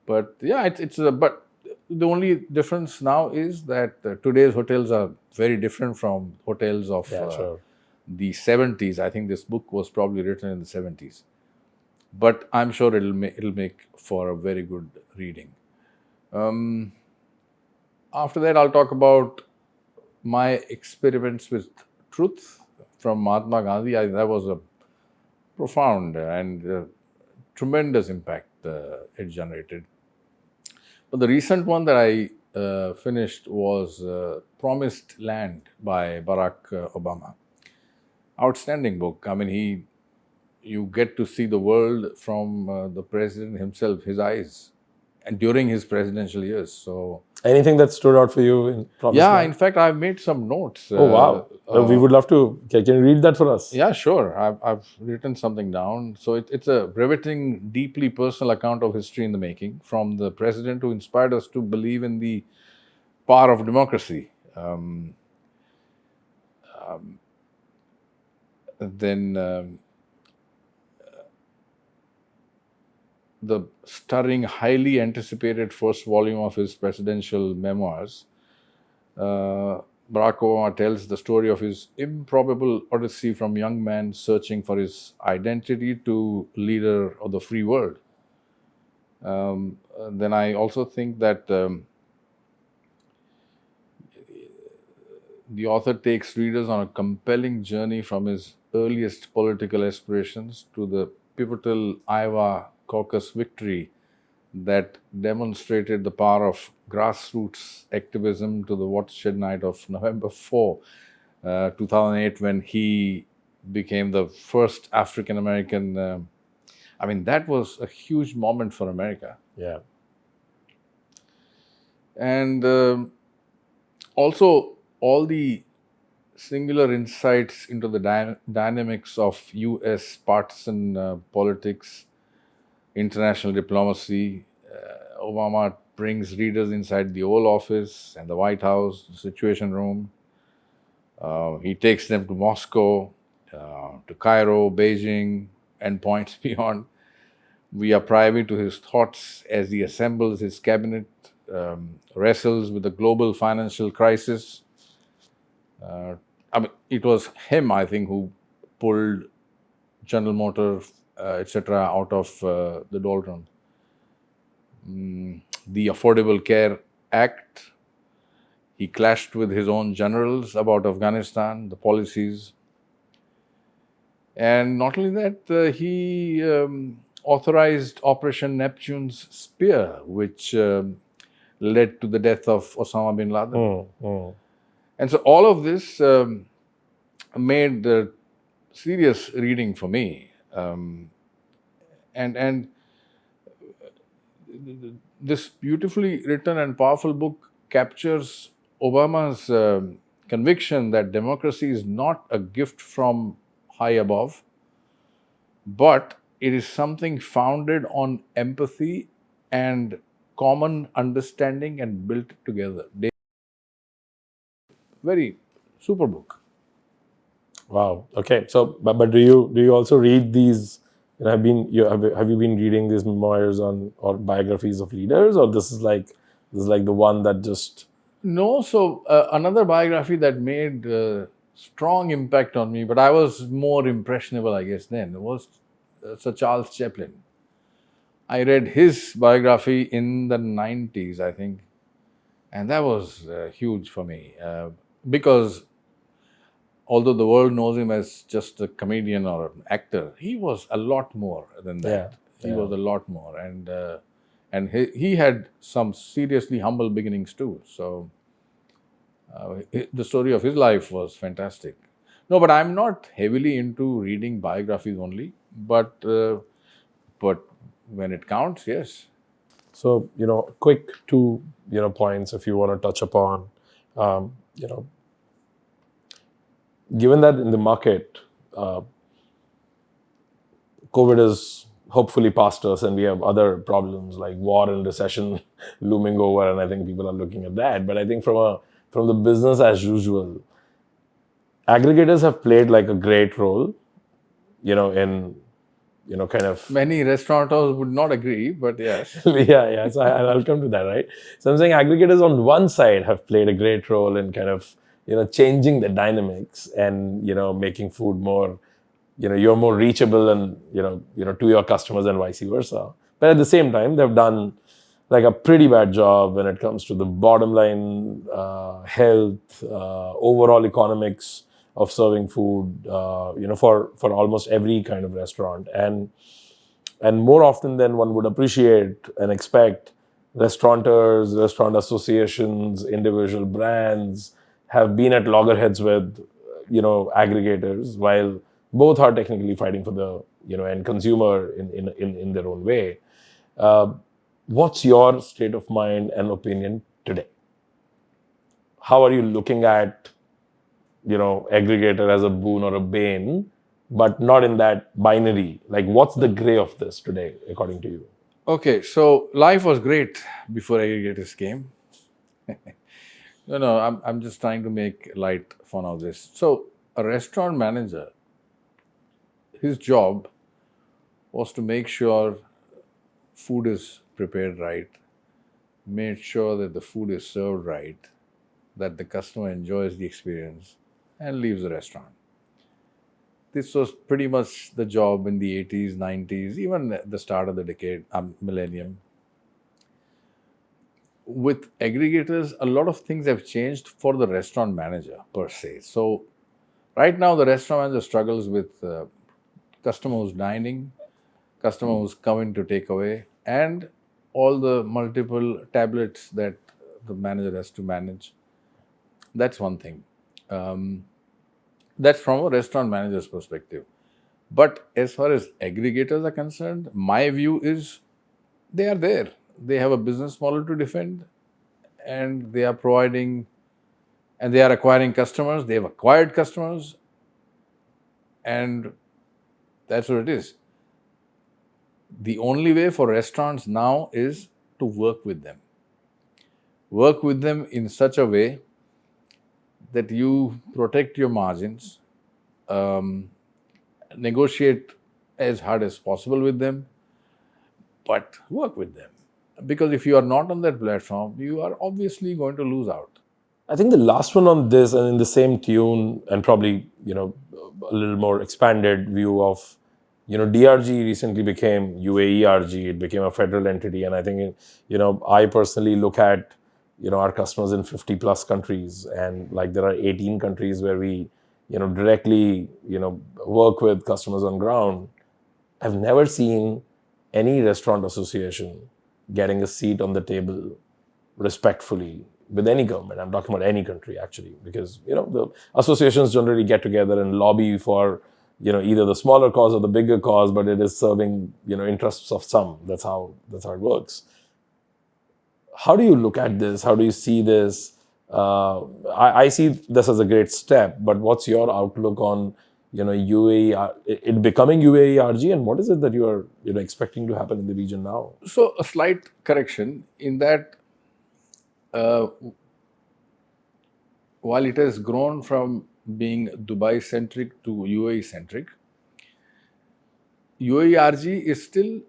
But yeah, but the only difference now is that today's hotels are very different from hotels of the 70s. I think this book was probably written in the 70s. But I'm sure it'll make for a very good reading. After that, I'll talk about my experiments with truth from Mahatma Gandhi. That was a profound and tremendous impact it generated. But the recent one that I finished was Promised Land by Barack Obama. Outstanding book. I mean, you get to see the world from the president himself, his eyes, and during his presidential years. So Anything that stood out for you from this Yeah, man? in fact, I've made some notes. Oh wow! We would love to. Can you read that for us? Yeah, sure. I've written something down. So it's a riveting, deeply personal account of history in the making, from the president who inspired us to believe in the power of democracy. Then the stirring, highly anticipated first volume of his presidential memoirs. Barack Obama tells the story of his improbable odyssey from young man searching for his identity to leader of the free world. Then I also think that the author takes readers on a compelling journey from his earliest political aspirations to the pivotal Iowa caucus victory that demonstrated the power of grassroots activism, to the watershed night of November 4, 2008, when he became the first African American. That was a huge moment for America. Yeah. And also, all the singular insights into the dynamics of US partisan politics, international diplomacy. Obama brings readers inside the Oval Office and the White House, the Situation Room. He takes them to Moscow, to Cairo, Beijing, and points beyond. We are privy to his thoughts as he assembles his cabinet, wrestles with the global financial crisis. It was him, I think, who pulled General Motors, etc., out of the doldrums. The Affordable Care Act. He clashed with his own generals about Afghanistan, the policies. And not only that, he authorized Operation Neptune's Spear, which led to the death of Osama bin Laden. And so all of this made serious reading for me. And this beautifully written and powerful book captures Obama's conviction that democracy is not a gift from high above, but it is something founded on empathy and common understanding and built together. Very super book. Wow. Okay. So, but do you also read these? Have you been reading these memoirs on or biographies of leaders, or this is like the one that just No, so another biography that made strong impact on me, but I was more impressionable, I guess, then, was Sir Charles Chaplin. I read his biography in the 90s, I think, and that was huge for me because although the world knows him as just a comedian or an actor, he was a lot more than that. He was a lot more, and he had some seriously humble beginnings too. So the story of his life was fantastic. No, but I'm not heavily into reading biographies only, but when it counts, yes. So, quick two, points if you want to touch upon, um, you know, given that in the market, COVID is hopefully past us and we have other problems like war and recession looming over, and I think people are looking at that. But I think from the business as usual, aggregators have played like a great role, in kind of Many restaurateurs would not agree, but yes. yeah. So I'll come to that, right? So I'm saying aggregators on one side have played a great role in kind of changing the dynamics and making food more, you're more reachable and to your customers and vice versa. But at the same time, they've done like a pretty bad job when it comes to the bottom line, health, overall economics of serving food, for almost every kind of restaurant. And more often than one would appreciate and expect, restaurateurs, restaurant associations, individual brands have been at loggerheads with, aggregators, while both are technically fighting for the, end consumer in their own way. What's your state of mind and opinion today? How are you looking at, aggregator as a boon or a bane, but not in that binary? Like, what's the gray of this today, according to you? Okay, so life was great before aggregators came. I'm just trying to make light fun of this. So, a restaurant manager, his job was to make sure food is prepared right, made sure that the food is served right, that the customer enjoys the experience and leaves the restaurant. This was pretty much the job in the 80s, 90s, even at the start of the decade, millennium. With aggregators, a lot of things have changed for the restaurant manager per se. So, right now, the restaurant manager struggles with customer who's dining, customer who's coming to take away, and all the multiple tablets that the manager has to manage. That's one thing. That's from a restaurant manager's perspective. But as far as aggregators are concerned, my view is they are there. They have a business model to defend, and they are providing and they are acquiring customers. They have acquired customers, and that's what it is. The only way for restaurants now is to work with them. Work with them in such a way that you protect your margins, negotiate as hard as possible with them, but work with them. Because if you are not on that platform, you are obviously going to lose out. I think the last one on this, and in the same tune, and probably, a little more expanded view of, DRG recently became UAERG. It became a federal entity. And I think, I personally look at, our customers in 50 plus countries. And like there are 18 countries where we, directly, work with customers on ground. I've never seen any restaurant association getting a seat on the table respectfully with any government. I'm talking about any country, actually, because the associations generally get together and lobby for either the smaller cause or the bigger cause, but it is serving interests of some. That's how it works. How do you look at this? How do you see this? I see this as a great step, but what's your outlook on UAE, it becoming UAERG, and what is it that you are expecting to happen in the region now? So, a slight correction in that while it has grown from being Dubai centric to UAE centric, UAERG is still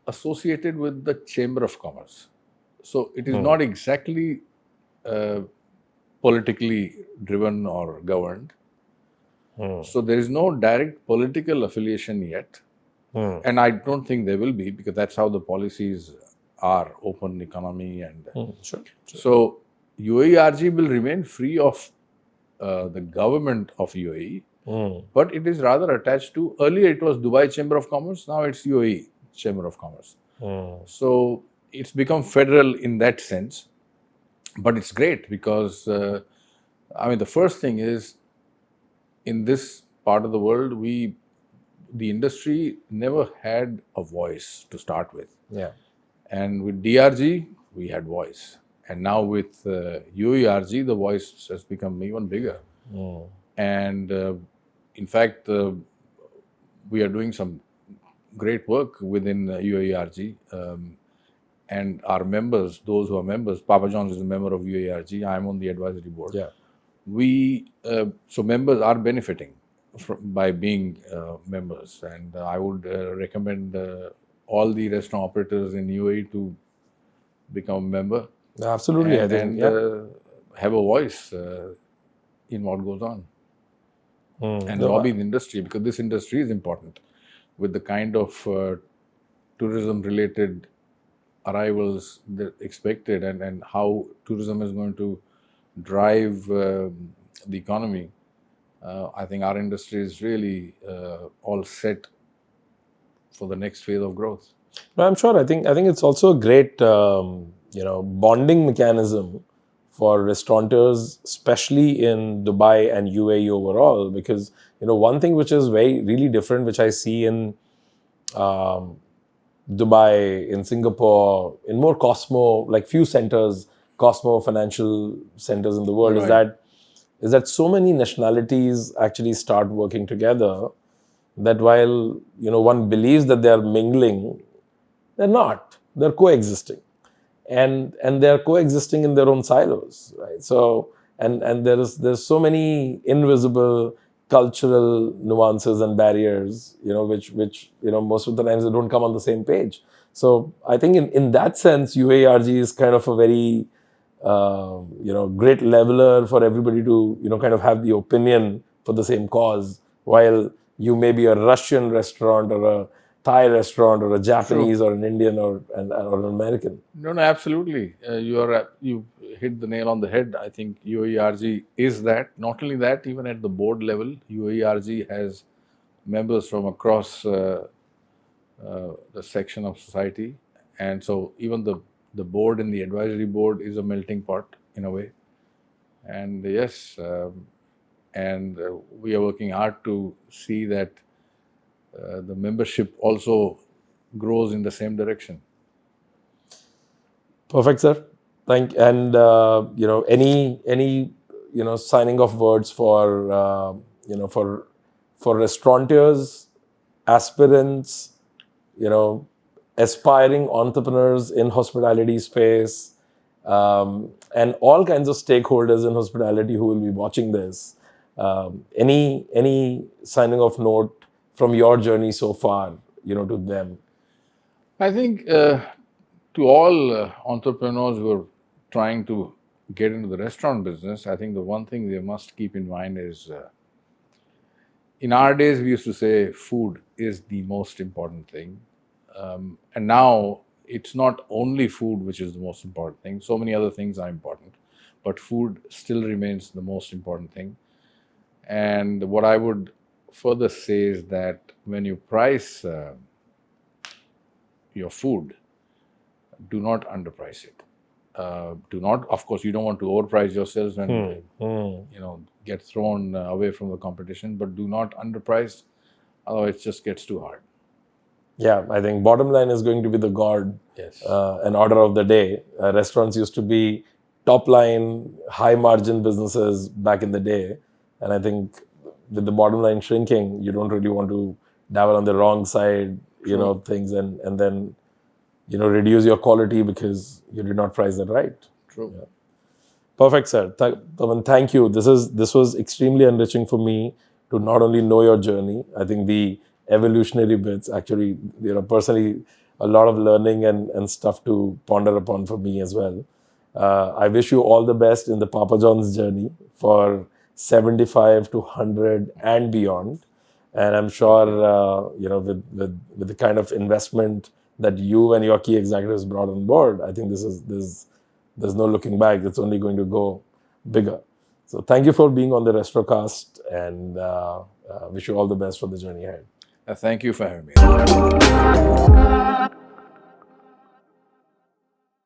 associated with the Chamber of Commerce. So, it is not exactly politically driven or governed. So, there is no direct political affiliation yet. And I don't think there will be, because that's how the policies are, open economy. And Sure. so, UAERG will remain free of the government of UAE, but it is rather attached to, earlier it was Dubai Chamber of Commerce, now it's UAE Chamber of Commerce. So, it's become federal in that sense, but it's great because, the first thing is, in this part of the world, the industry never had a voice to start with. Yeah. And with DRG, we had voice. And now with UAERG, the voice has become even bigger. And in fact, we are doing some great work within UAERG. And our members, those who are members, Papa John's is a member of UAERG. I'm on the advisory board. Yeah. So members are benefiting by being members. And I would recommend all the restaurant operators in UAE to become a member. Absolutely. And have a voice in what goes on. And lobby the industry, because this industry is important with the kind of tourism related arrivals that expected, and how tourism is going to drive the economy. I think our industry is really all set for the next phase of growth. No, I'm sure. I think it's also a great bonding mechanism for restaurateurs, especially in Dubai and UAE overall, because one thing which is really different, which I see in Dubai, in Singapore, in more Cosmo, like few centers, Cosmo financial centers in the world is Right. that so many nationalities actually start working together, that while one believes that they are mingling, they're not. They're coexisting, and they're coexisting in their own silos, right? So and there's so many invisible cultural nuances and barriers, which most of the times they don't come on the same page. So I think in that sense, UAERG is kind of a very great leveler for everybody to kind of have the opinion for the same cause, while you may be a Russian restaurant or a Thai restaurant or a Japanese or an Indian or an American. No, absolutely. You hit the nail on the head. I think UAERG is that. Not only that, even at the board level, UAERG has members from across the section of society, and so even the board and the advisory board is a melting pot in a way. And yes, we are working hard to see that the membership also grows in the same direction. Perfect, sir. Any signing off words for for restaurateurs, aspirants, aspiring entrepreneurs in hospitality space, and all kinds of stakeholders in hospitality who will be watching this. Any signing off note from your journey so far, to them? I think to all entrepreneurs who are trying to get into the restaurant business, I think the one thing they must keep in mind is in our days, we used to say food is the most important thing. And now it's not only food which is the most important thing. So many other things are important, but food still remains the most important thing. And what I would further say is that when you price your food, do not underprice it. Do not, of course, you don't want to overprice yourselves and get thrown away from the competition, but do not underprice, otherwise it just gets too hard. Yeah, I think bottom line is going to be the god and order of the day. Restaurants used to be top line, high margin businesses back in the day, and I think with the bottom line shrinking, you don't really want to dabble on the wrong side, of things, and then reduce your quality because you did not price that right. True. Yeah. Perfect, sir. Tapan, thank you. This was extremely enriching for me to not only know your journey. I think the evolutionary bits actually, personally, a lot of learning and stuff to ponder upon for me as well. I wish you all the best in the Papa John's journey for 75 to 100 and beyond. And I'm sure, with the kind of investment that you and your key executives brought on board, I think there's no looking back. It's only going to go bigger. So thank you for being on the Restrocast, and wish you all the best for the journey ahead. Thank you for having me.